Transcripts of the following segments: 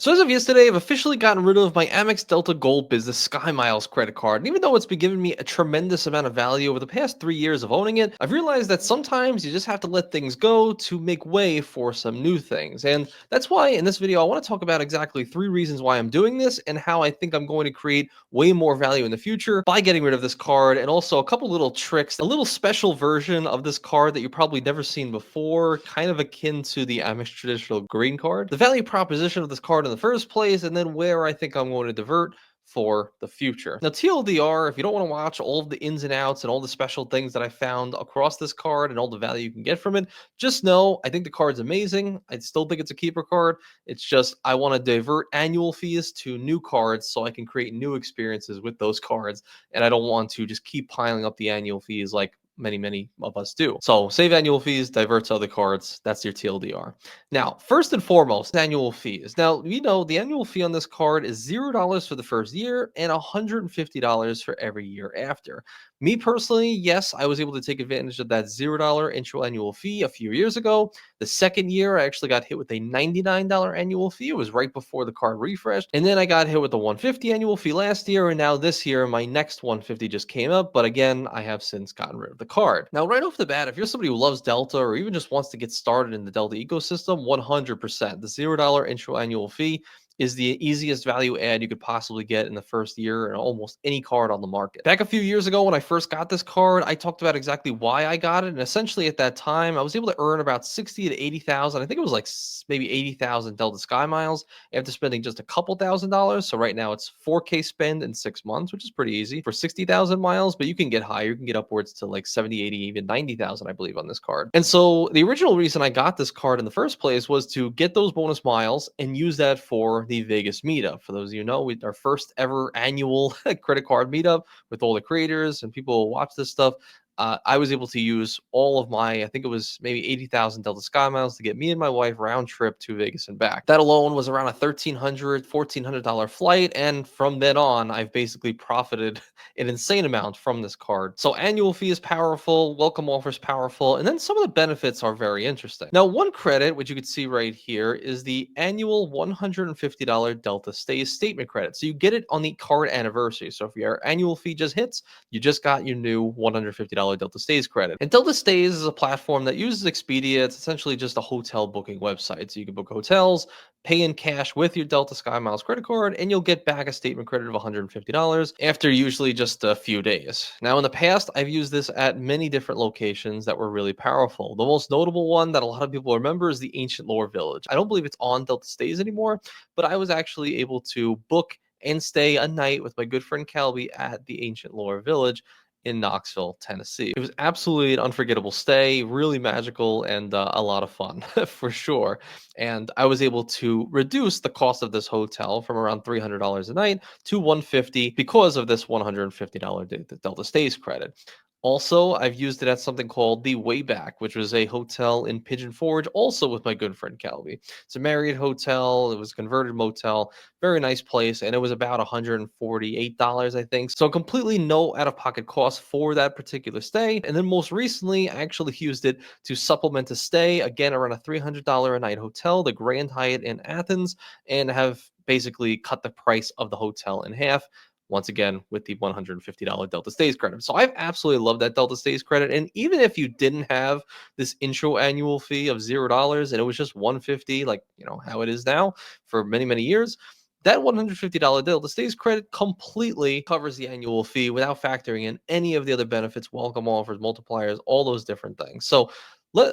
So as of yesterday, I've officially gotten rid of my Amex Delta Gold Business Skymiles credit card. And even though it's been giving me a tremendous amount of value over the past 3 years of owning it, I've realized that sometimes you just have to let things go to make way for some new things. And that's why in this video, I want to talk about exactly 3 reasons why I'm doing this and how I think I'm going to create way more value in the future by getting rid of this card. And also a couple little tricks, a little special version of this card that you've probably never seen before, kind of akin to the Amex traditional green card. The value proposition of this card in the first place, and then where I think I'm going to divert for the future. Now, TLDR, if you don't want to watch all of the ins and outs and all the special things that I found across this card and all the value you can get from it, just know I think the card's amazing. I still think it's a keeper card. It's just I want to divert annual fees to new cards so I can create new experiences with those cards. And I don't want to just keep piling up the annual fees like many of us do. So save annual fees, divert to other cards. That's your TLDR. Now, first and foremost, annual fees. Now, the annual fee on this card is $0 for the first year and $150 for every year after. Me personally, yes, I was able to take advantage of that $0 intro annual fee a few years ago. The second year, I actually got hit with a $99 annual fee. It was right before the card refreshed. And then I got hit with the $150 annual fee last year. And now this year, my next $150 just came up. But again, I have since gotten rid of the card. Now, right off the bat, if you're somebody who loves Delta or even just wants to get started in the Delta ecosystem, 100%. The $0 intro annual fee is the easiest value add you could possibly get in the first year in almost any card on the market. Back a few years ago when I first got this card, I talked about exactly why I got it. And essentially at that time, I was able to earn about 60 to 80,000. I think it was like maybe 80,000 Delta Sky Miles after spending just a couple $1,000s. So right now it's 4K spend in 6 months, which is pretty easy for 60,000 miles, but you can get higher. You can get upwards to like 70, 80, even 90,000, I believe, on this card. And so the original reason I got this card in the first place was to get those bonus miles and use that for the Vegas meetup. For those of you who know, our first ever annual credit card meetup with all the creators and people who watch this stuff. I was able to use all of my, I think it was maybe 80,000 Delta Sky Miles to get me and my wife round trip to Vegas and back. That alone was around a $1,400 flight. And from then on, I've basically profited an insane amount from this card. So annual fee is powerful, welcome offers powerful, and then some of the benefits are very interesting. Now, one credit, which you can see right here, is the annual $150 Delta Stays statement credit. So you get it on the card anniversary. So if your annual fee just hits, you just got your new $150 Delta Stays credit. And Delta Stays is a platform that uses Expedia. It's essentially just a hotel booking website. So you can book hotels, pay in cash with your Delta Sky Miles credit card, and you'll get back a statement credit of $150 after usually just a few days. Now, in the past, I've used this at many different locations that were really powerful. The most notable one that a lot of people remember is the Ancient Lore Village. I don't believe it's on Delta Stays anymore, but I was actually able to book and stay a night with my good friend Calby at the Ancient Lore Village in Knoxville, Tennessee. It was absolutely an unforgettable stay, really magical, and a lot of fun for sure. And I was able to reduce the cost of this hotel from around $300 a night to $150 because of this $150 Delta Stays credit. Also, I've used it at something called the Wayback, which was a hotel in Pigeon Forge, also with my good friend Calvi. It's a Marriott hotel. It was a converted motel, very nice place, and it was about $148, I think. So completely no out-of-pocket cost for that particular stay. And then most recently, I actually used it to supplement a stay, again around a $300 a night hotel, the Grand Hyatt in Athens, and have basically cut the price of the hotel in half once again with the $150 Delta Stays credit. So I've absolutely loved that Delta Stays credit. And even if you didn't have this intro annual fee of $0 and it was just $150, like how it is now for many years, that $150 Delta Stays credit completely covers the annual fee without factoring in any of the other benefits, welcome offers, multipliers, all those different things. So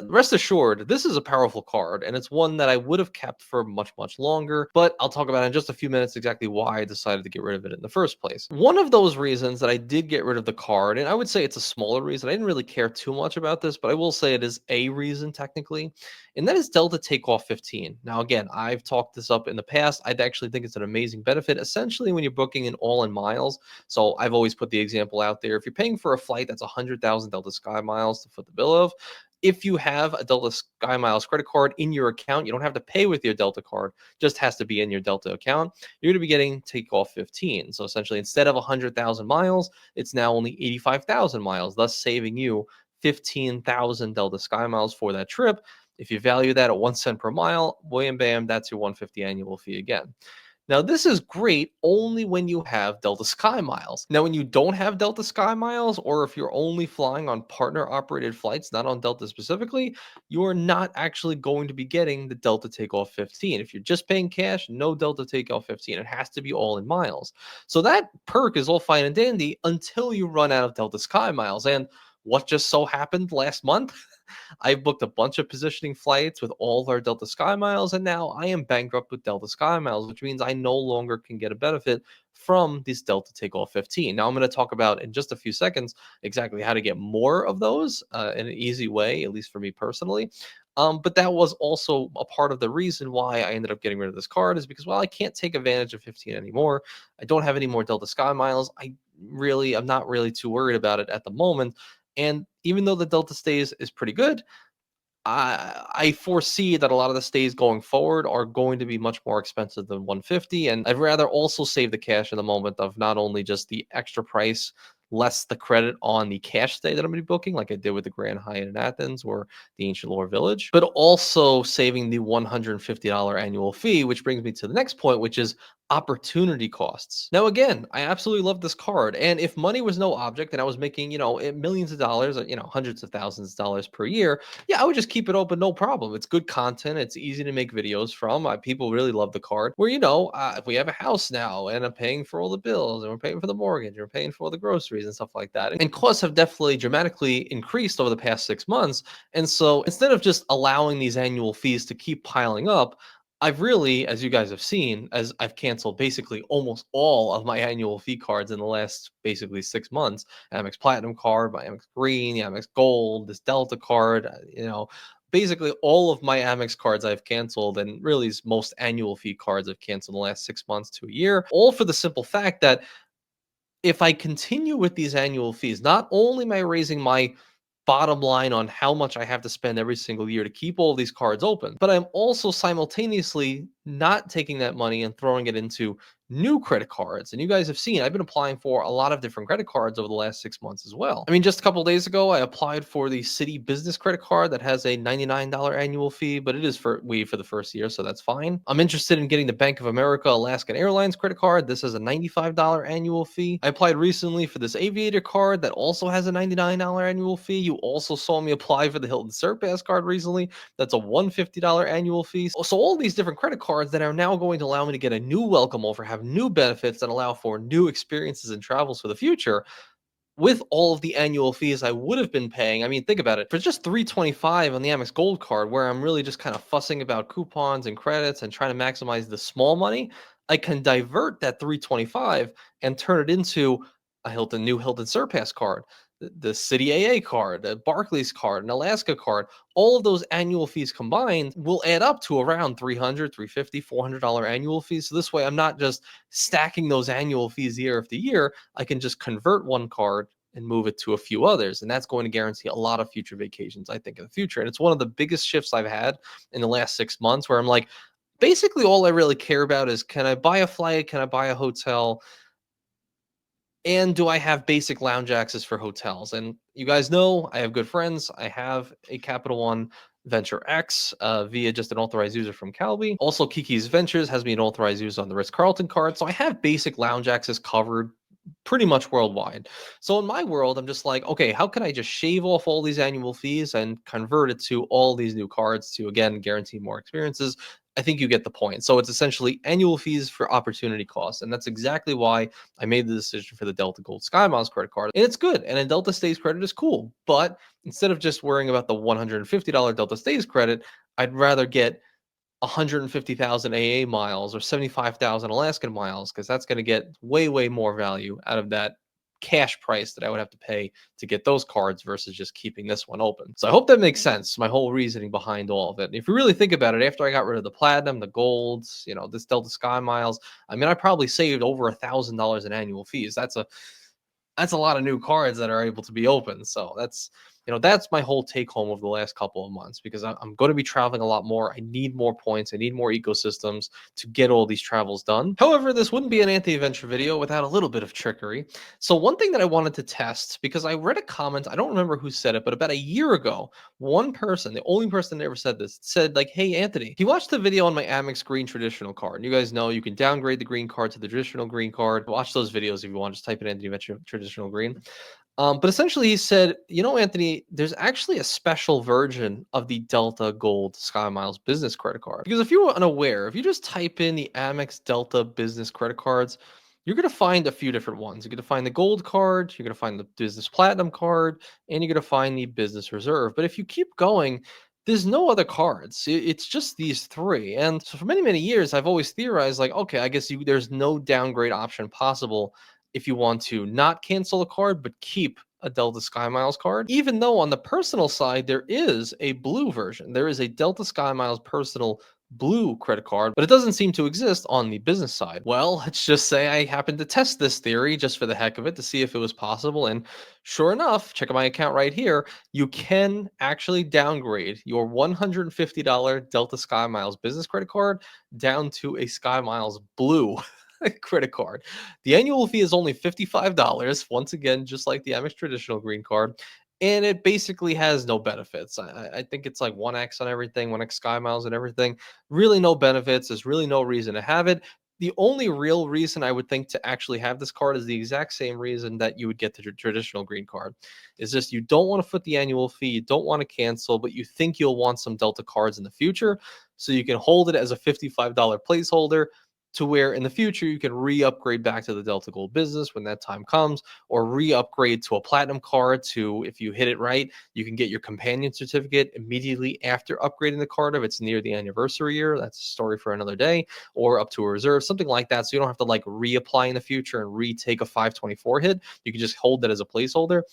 rest assured, this is a powerful card, and it's one that I would have kept for much longer, but I'll talk about in just a few minutes exactly why I decided to get rid of it in the first place. One of those reasons that I did get rid of the card, and I would say it's a smaller reason, I didn't really care too much about this, but I will say it is a reason technically, and that is Delta Takeoff 15. Now, again, I've talked this up in the past. I actually think it's an amazing benefit, essentially when you're booking in all in miles. So I've always put the example out there. If you're paying for a flight that's 100,000 Delta Sky Miles to foot the bill of, if you have a Delta Sky Miles credit card in your account, you don't have to pay with your Delta card, just has to be in your Delta account. You're going to be getting Takeoff 15. So essentially, instead of 100,000 miles, it's now only 85,000 miles, thus saving you 15,000 Delta Sky Miles for that trip. If you value that at 1 cent per mile, wham bam, that's your 150 annual fee again. Now, this is great only when you have Delta Sky Miles. Now, when you don't have Delta Sky Miles, or if you're only flying on partner operated flights, not on Delta specifically, you are not actually going to be getting the Delta Takeoff 15. If you're just paying cash, no Delta Takeoff 15. It has to be all in miles. So that perk is all fine and dandy until you run out of Delta Sky Miles. And what just so happened last month? I booked a bunch of positioning flights with all of our Delta Sky Miles, and now I am bankrupt with Delta Sky Miles, which means I no longer can get a benefit from these Delta Takeoff 15. Now, I'm going to talk about in just a few seconds exactly how to get more of those in an easy way, at least for me personally. But that was also a part of the reason why I ended up getting rid of this card is because, well, I can't take advantage of 15 anymore. I don't have any more Delta Sky Miles. I'm not really too worried about it at the moment. And even though the Delta stays is pretty good, I foresee that a lot of the stays going forward are going to be much more expensive than 150, and I'd rather also save the cash in the moment of not only just the extra price, less the credit on the cash stay that I'm going to be booking, like I did with the Grand Hyatt in Athens or the Ancient Lore Village, but also saving the $150 annual fee, which brings me to the next point, which is opportunity costs. Now, again, I absolutely love this card, and if money was no object and I was making, millions of dollars, hundreds of thousands of dollars per year, yeah, I would just keep it open, no problem. It's good content. It's easy to make videos from. People really love the card. Where if we have a house now and I'm paying for all the bills and we're paying for the mortgage, and we're paying for all the groceries and stuff like that, and costs have definitely dramatically increased over the past 6 months. And so instead of just allowing these annual fees to keep piling up, I've really, as you guys have seen, as I've canceled basically almost all of my annual fee cards in the last basically 6 months. Amex Platinum card, my Amex Green, the Amex Gold, this Delta card, basically all of my Amex cards I've canceled, and really most annual fee cards I've canceled in the last 6 months to a year, all for the simple fact that if I continue with these annual fees, not only am I raising my bottom line on how much I have to spend every single year to keep all these cards open, but I'm also simultaneously not taking that money and throwing it into new credit cards. And you guys have seen, I've been applying for a lot of different credit cards over the last 6 months as well. I mean, just a couple of days ago, I applied for the City Business credit card that has a $99 annual fee, but it is for the first year, so that's fine. I'm interested in getting the Bank of America Alaskan Airlines credit card. This has a $95 annual fee. I applied recently for this Aviator card that also has a $99 annual fee. You also saw me apply for the Hilton Surpass card recently. That's a $150 annual fee. So all these different credit cards that are now going to allow me to get a new welcome offer, have new benefits that allow for new experiences and travels for the future with all of the annual fees I would have been paying. I mean, think about it. For just $325 on the Amex Gold card, where I'm really just kind of fussing about coupons and credits and trying to maximize the small money, I can divert that $325 and turn it into a new Hilton Surpass card, the City AA card, the Barclays card, an Alaska card. All of those annual fees combined will add up to around $300, $350, $400 annual fees. So this way, I'm not just stacking those annual fees year after year. I can just convert one card and move it to a few others. And that's going to guarantee a lot of future vacations, I think, in the future. And it's one of the biggest shifts I've had in the last 6 months where I'm like, basically, all I really care about is, can I buy a flight? Can I buy a hotel? And do I have basic lounge access for hotels? And you guys know I have good friends. I have a Capital One Venture X via just an authorized user from Calvi. Also, Kiki's Ventures has me an authorized user on the Ritz Carlton card. So I have basic lounge access covered pretty much worldwide. So in my world, I'm just like, okay, how can I just shave off all these annual fees and convert it to all these new cards to, again, guarantee more experiences? I think you get the point. So it's essentially annual fees for opportunity costs. And that's exactly why I made the decision for the Delta Gold Skymiles credit card. And it's good. And a Delta Stays credit is cool. But instead of just worrying about the $150 Delta Stays credit, I'd rather get 150,000 AA miles or 75,000 Alaskan miles, because that's going to get way, way more value out of that cash price that I would have to pay to get those cards versus just keeping this one open. So I hope that makes sense. My whole reasoning behind all of it. If you really think about it, after I got rid of the platinum, the golds, this Delta Sky Miles, I mean, I probably saved over $1,000 in annual fees. That's a lot of new cards that are able to be open. So That's my whole take home of the last couple of months because I'm going to be traveling a lot more. I need more points. I need more ecosystems to get all these travels done. However, this wouldn't be an anti-venture video without a little bit of trickery. So one thing that I wanted to test, because I read a comment, I don't remember who said it, but about a year ago, one person, the only person that ever said this, said like, "Hey Anthony, he watched the video on my Amex green traditional card. And you guys know you can downgrade the green card to the traditional green card. Watch those videos if you want. Just type in Anthony Venture traditional green." But essentially, he said, Anthony, there's actually a special version of the Delta Gold Skymiles business credit card. Because if you were unaware, if you just type in the Amex Delta business credit cards, you're going to find a few different ones. You're going to find the gold card, you're going to find the business platinum card, and you're going to find the business reserve. But if you keep going, there's no other cards. It's just these three. And so for many, many years, I've always theorized like, okay, I guess there's no downgrade option possible if you want to not cancel a card but keep a Delta Sky Miles card. Even though on the personal side there is a blue version, there is a Delta Sky Miles personal blue credit card, but it doesn't seem to exist on the business side. Well, let's just say I happened to test this theory just for the heck of it to see if it was possible. And sure enough, check out my account right here, you can actually downgrade your $150 Delta Sky Miles business credit card down to a Sky Miles blue credit card. The annual fee is only $55, once again, just like the Amex traditional green card. And it basically has no benefits. I think it's like 1x on everything, 1x Sky Miles and everything. Really no benefits. There's really no reason to have it. The only real reason I would think to actually have this card is the exact same reason that you would get the traditional green card. Is just you don't want to foot the annual fee, you don't want to cancel, but you think you'll want some Delta cards in the future. So you can hold it as a $55 placeholder to where in the future you can re-upgrade back to the Delta Gold business when that time comes, or re-upgrade to a platinum card to, if you hit it right, you can get your companion certificate immediately after upgrading the card if it's near the anniversary year. That's a story for another day, or up to a reserve, something like that. So you don't have to like reapply in the future and retake a 524 hit. You can just hold that as a placeholder.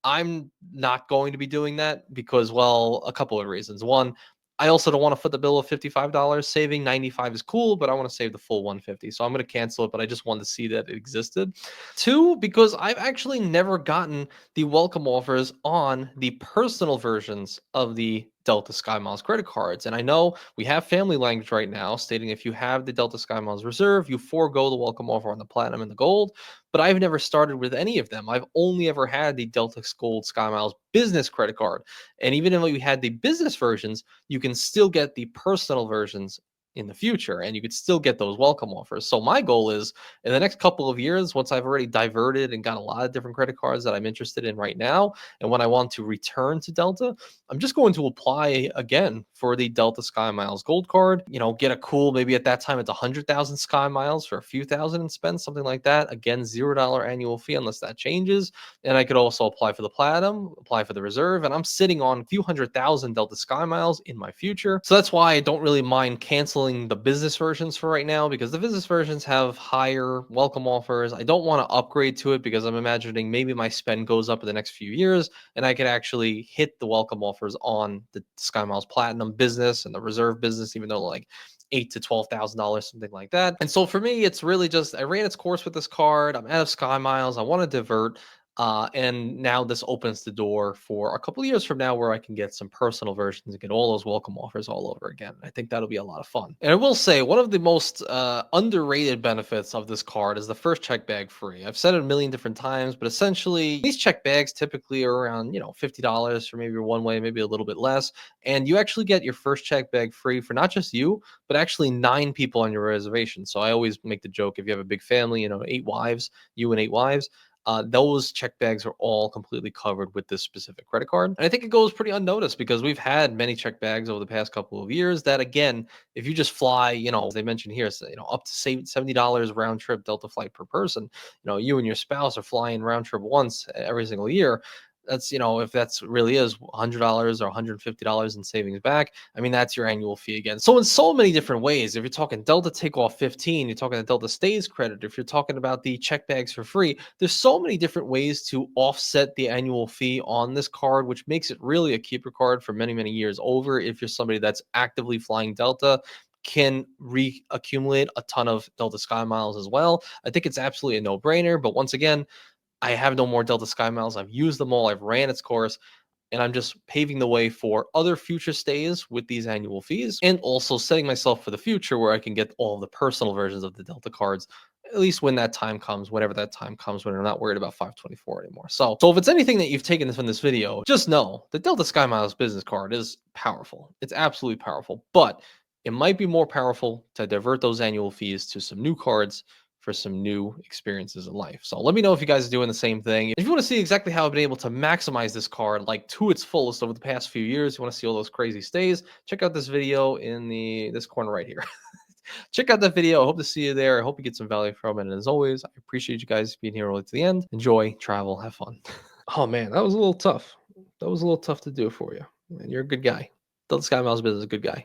I'm not going to be doing that because, well, a couple of reasons. One, I also don't want to foot the bill of $55. Saving 95 is cool, but I want to save the full 150. So I'm going to cancel it, but I just wanted to see that it existed. Two, because I've actually never gotten the welcome offers on the personal versions of the Delta Sky Miles credit cards. And I know we have family language right now stating if you have the Delta Sky Miles reserve, you forego the welcome offer on the platinum and the gold, but I've never started with any of them. I've only ever had the Delta Gold Sky Miles business credit card. And even if we had the business versions, you can still get the personal versions in the future and you could still get those welcome offers. So my goal is in the next couple of years, once I've already diverted and got a lot of different credit cards that I'm interested in right now, and when I want to return to Delta, I'm just going to apply again for the Delta Sky Miles Gold card. Get a cool, maybe at that time it's 100,000 Sky Miles for a few thousand and spend something like that. Again, $0 annual fee unless that changes. And I could also apply for the Platinum, apply for the Reserve, and I'm sitting on a few 100,000 Delta Sky Miles in my future. So that's why I don't really mind canceling the business versions for right now, because the business versions have higher welcome offers. I don't want to upgrade to it because I'm imagining maybe my spend goes up in the next few years and I could actually hit the welcome offers on the Sky Miles Platinum business and the Reserve business, even though like $8,000 to $12,000, something like that. And so for me, it's really just I ran its course with this card. I'm out of Sky Miles. I want to divert. And now this opens the door for a couple of years from now where I can get some personal versions and get all those welcome offers all over again. I think that'll be a lot of fun. And I will say one of the most underrated benefits of this card is the first check bag free. I've said it a million different times, but essentially these check bags typically are around, $50 for maybe one way, maybe a little bit less. And you actually get your first check bag free for not just you, but actually 9 people on your reservation. So I always make the joke if you have a big family, 8 wives, you and 8 wives, those check bags are all completely covered with this specific credit card. And I think it goes pretty unnoticed because we've had many check bags over the past couple of years that, again, if you just fly, as they mentioned here, so, up to $70 round trip Delta flight per person, you and your spouse are flying round trip once every single year. That's, if that's really is $100 or $150 in savings back, I mean, that's your annual fee again. So in so many different ways, if you're talking Delta takeoff 15, you're talking the Delta stays credit, if you're talking about the check bags for free, there's so many different ways to offset the annual fee on this card, which makes it really a keeper card for many, many years over. If you're somebody that's actively flying Delta, can reaccumulate a ton of Delta Sky Miles as well. I think it's absolutely a no-brainer. But once again, I have no more Delta Sky Miles. I've used them all. I've ran its course. and I'm just paving the way for other future stays with these annual fees, and also setting myself for the future where I can get all of the personal versions of the Delta cards, at least when that time comes, whenever that time comes, when I'm not worried about 524 anymore. So if it's anything that you've taken from this video, just know the Delta SkyMiles business card is powerful. It's absolutely powerful, but it might be more powerful to divert those annual fees to some new cards for some new experiences in life. So let me know if you guys are doing the same thing. If you want to see exactly how I've been able to maximize this card like to its fullest over the past few years, you want to see all those crazy stays, check out this video in this corner right here. Check out that video. I hope to see you there. I hope you get some value from it. And as always, I appreciate you guys being here all the way to the end. Enjoy, travel, have fun. Oh man, that was a little tough. That was a little tough to do for you. And you're a good guy. Delta Sky Miles Business is a good guy.